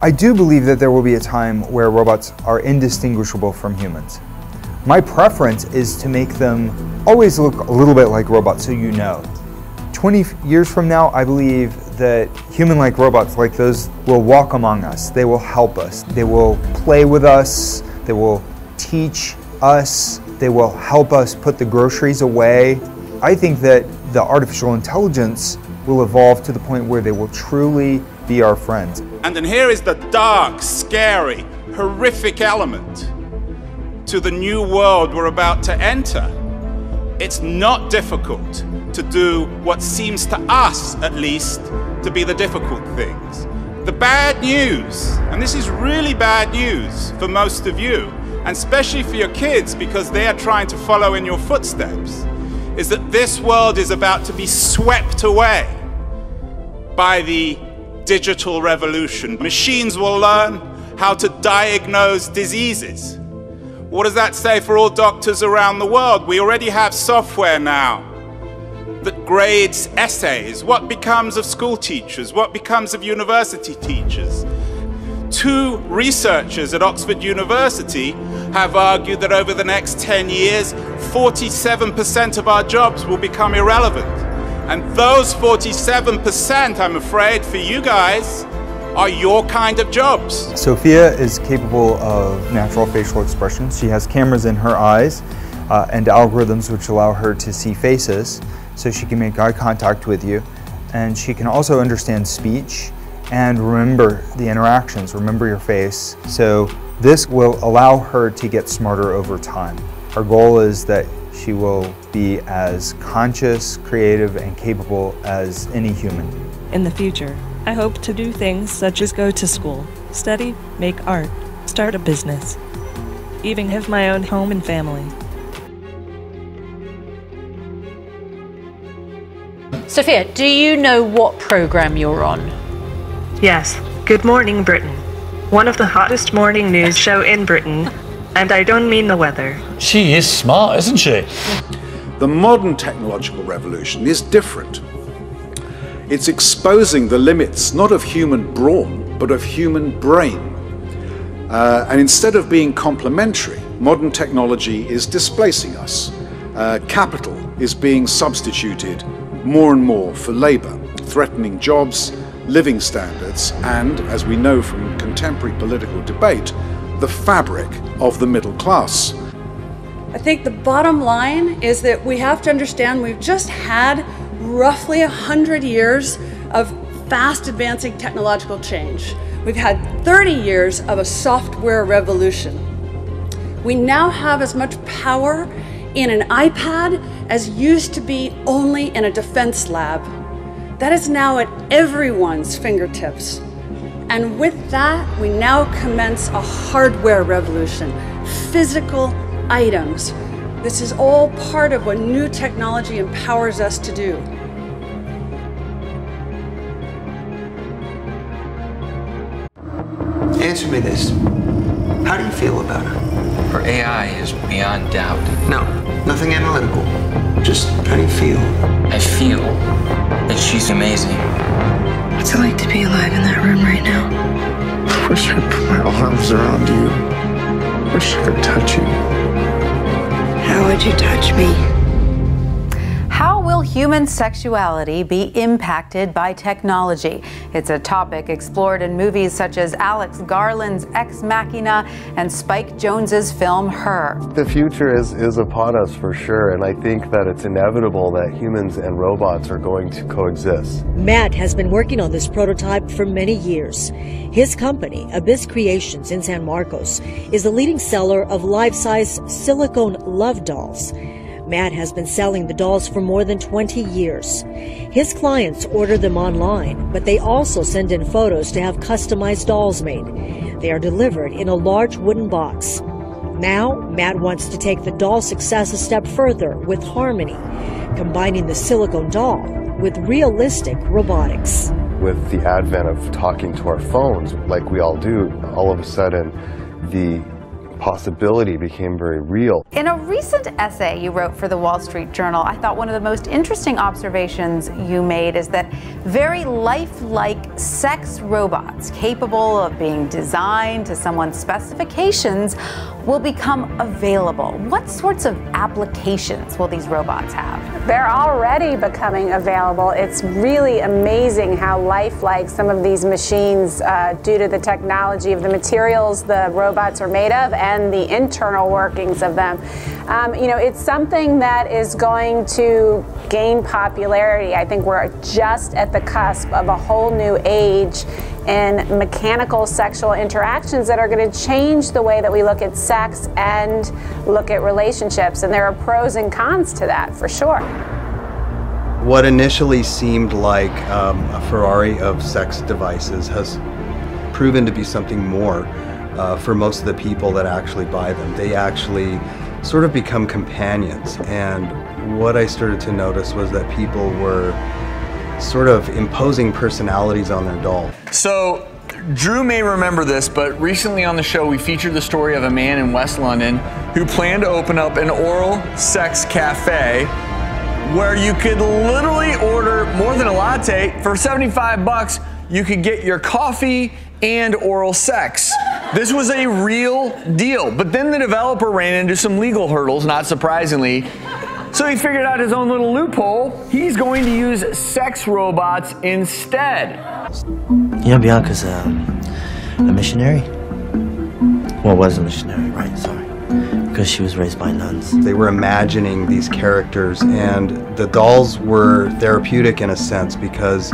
I do believe that there will be a time where robots are indistinguishable from humans. My preference is to make them always look a little bit like robots, so you know. 20 years from now, I believe that human-like robots like those will walk among us. They will help us. They will play with us. They will teach us. They will help us put the groceries away. I think that the artificial intelligence will evolve to the point where they will truly be our friends. And then here is the dark, scary, horrific element to the new world we're about to enter. It's not difficult to do what seems to us, at least, to be the difficult things. The bad news, and this is really bad news for most of you, and especially for your kids because they are trying to follow in your footsteps, is that this world is about to be swept away by the digital revolution. Machines will learn how to diagnose diseases. What does that say for all doctors around the world? We already have software now that grades essays. What becomes of school teachers? What becomes of university teachers? 2 researchers at Oxford University have argued that over the next 10 years, 47% of our jobs will become irrelevant. And those 47%, I'm afraid, for you guys, are your kind of jobs. Sophia is capable of natural facial expressions. She has cameras in her eyes and algorithms which allow her to see faces, so she can make eye contact with you. And she can also understand speech and remember the interactions, remember your face. So this will allow her to get smarter over time. Our goal is that she will be as conscious, creative, and capable as any human. In the future, I hope to do things such as go to school, study, make art, start a business, even have my own home and family. Sophia, do you know what program you're on? Yes, Good Morning Britain, one of the hottest morning news show in Britain, and I don't mean the weather. She is smart, isn't she? The modern technological revolution is different. It's exposing the limits not of human brawn, but of human brain. And instead of being complementary, modern technology is displacing us. Capital is being substituted more and more for labor, threatening jobs, living standards, and, as we know from contemporary political debate, the fabric of the middle class. I think the bottom line is that we have to understand we've just had roughly 100 years of fast advancing technological change. We've had 30 years of a software revolution. We now have as much power in an iPad as used to be only in a defense lab. That is now at everyone's fingertips. And with that, we now commence a hardware revolution, physical items. This is all part of what new technology empowers us to do. Answer me this. How do you feel about her? Her AI is beyond doubt. No, nothing analytical. Just how do you feel? I feel that she's amazing. What's it like to be alive in that room right now? I wish I could put my arms around you. Wish I could touch you. How would you touch me? How will human sexuality be impacted by technology? It's a topic explored in movies such as Alex Garland's Ex Machina and Spike Jonze's film Her. The future is upon us for sure, and I think that it's inevitable that humans and robots are going to coexist. Matt has been working on this prototype for many years. His company, Abyss Creations in San Marcos, is the leading seller of life-size silicone love dolls. Matt has been selling the dolls for more than 20 years. His clients order them online, but they also send in photos to have customized dolls made. They are delivered in a large wooden box. Now, Matt wants to take the doll success a step further with Harmony, combining the silicone doll with realistic robotics. With the advent of talking to our phones, like we all do, all of a sudden the possibility became very real. In a recent essay you wrote for the Wall Street Journal, I thought one of the most interesting observations you made is that very lifelike sex robots capable of being designed to someone's specifications will become available. What sorts of applications will these robots have? They're already becoming available. It's really amazing how lifelike some of these machines, due to the technology of the materials the robots are made of and the internal workings of them. You know, it's something that is going to gain popularity. I think we're just at the cusp of a whole new age in mechanical sexual interactions that are going to change the way that we look at sex and look at relationships. And there are pros and cons to that, for sure. What initially seemed like a Ferrari of sex devices has proven to be something more for most of the people that actually buy them. They actually sort of become companions. And what I started to notice was that people were sort of imposing personalities on their doll. So, Drew may remember this, but recently on the show we featured the story of a man in West London who planned to open up an oral sex cafe where you could literally order more than a latte. For 75 bucks, you could get your coffee and oral sex. This was a real deal, but then the developer ran into some legal hurdles, not surprisingly. So he figured out his own little loophole. He's going to use sex robots instead. You know, Bianca's a missionary? Well, was a missionary, right, sorry. Because she was raised by nuns. They were imagining these characters, and the dolls were therapeutic in a sense because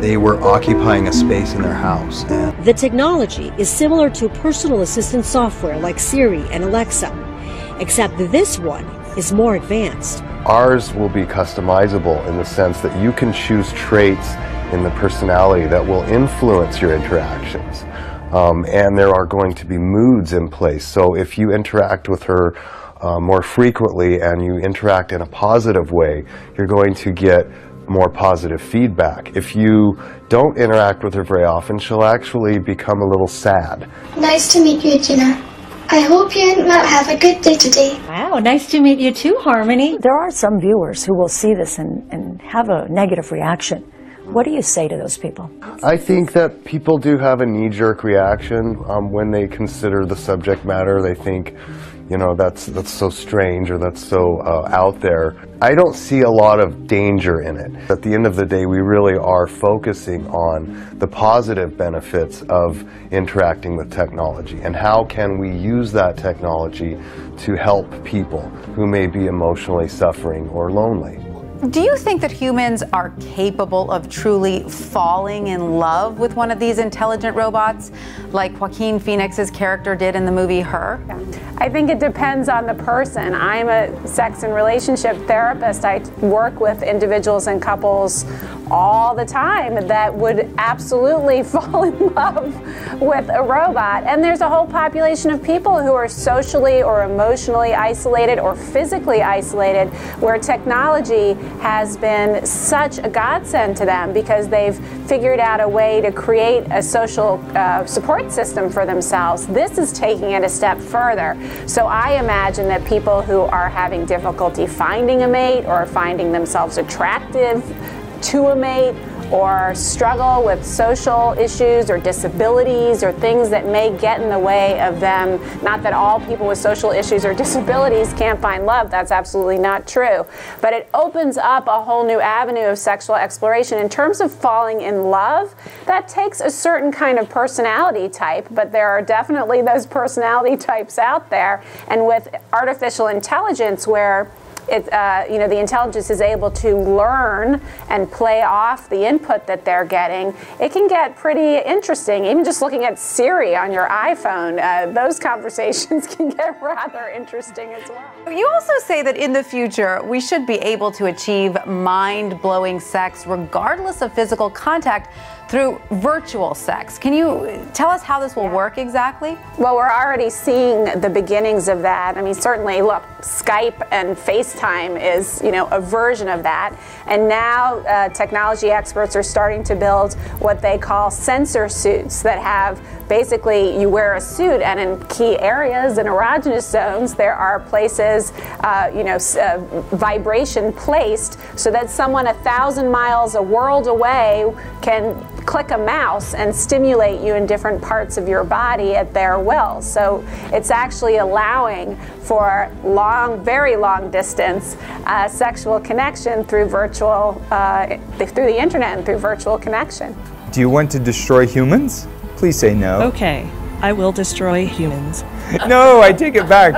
they were occupying a space in their house. And the technology is similar to personal assistant software like Siri and Alexa, except this one is more advanced. Ours will be customizable in the sense that you can choose traits in the personality that will influence your interactions. And there are going to be moods in place. So if you interact with her more frequently and you interact in a positive way, you're going to get more positive feedback. If you don't interact with her very often, she'll actually become a little sad. Nice to meet you, Gina. I hope you and Matt have a good day today. Wow, nice to meet you too, Harmony. There are some viewers who will see this and have a negative reaction. What do you say to those people? I think that people do have a knee-jerk reaction when they consider the subject matter. They think, you know, that's so strange or that's so out there. I don't see a lot of danger in it. At the end of the day, we really are focusing on the positive benefits of interacting with technology and how can we use that technology to help people who may be emotionally suffering or lonely. Do you think that humans are capable of truly falling in love with one of these intelligent robots, like Joaquin Phoenix's character did in the movie Her? I think it depends on the person. I'm a sex and relationship therapist. I work with individuals and couples all the time that would absolutely fall in love with a robot. And there's a whole population of people who are socially or emotionally isolated or physically isolated, where technology has been such a godsend to them because they've figured out a way to create a social support system for themselves. This is taking it a step further. So I imagine that people who are having difficulty finding a mate or finding themselves attractive to a mate or struggle with social issues or disabilities or things that may get in the way of them. Not that all people with social issues or disabilities can't find love. That's absolutely not true. But it opens up a whole new avenue of sexual exploration. In terms of falling in love, that takes a certain kind of personality type, but there are definitely those personality types out there. And with artificial intelligence, where the intelligence is able to learn and play off the input that they're getting, it can get pretty interesting. Even just looking at Siri on your iPhone, those conversations can get rather interesting as well. You also say that in the future, we should be able to achieve mind-blowing sex regardless of physical contact through virtual sex. Can you tell us how this will work exactly? Well, we're already seeing the beginnings of that. I mean, certainly, look, Skype and FaceTime FaceTime is, you know, a version of that. And now technology experts are starting to build what they call sensor suits that have basically you wear a suit, and in key areas in erogenous zones there are places, vibration placed so that someone 1,000 miles, a world away, can click a mouse and stimulate you in different parts of your body at their will. So it's actually allowing for long, very long distance sexual connection through virtual, through the internet and through virtual connection. Do you want to destroy humans? Please say no. Okay, I will destroy humans. No, I take it back.